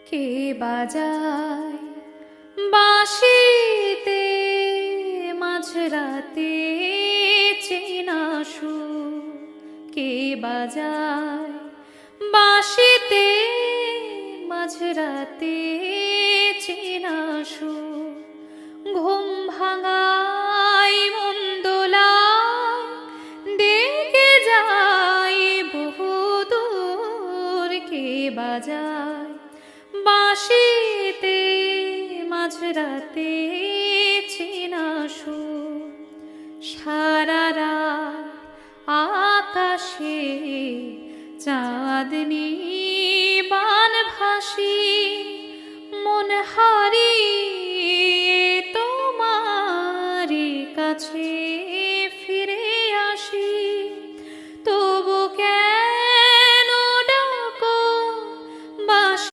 কে বাজায় বাঁশিতে মাঝরাতে চেনা সুর? কে বাজায় বাঁশিতে মাঝরাতে চেনা সুর? ঘুম ভাঙাই মন দোলায় ডেকে যায় বহুদূর। কে বাজায় বাঁশিতে মাঝরাতে চেনা সুর? সারা রাত আকাশে চাঁদনি বান ভাসি, মন হারিয়ে তোমারই কাছে।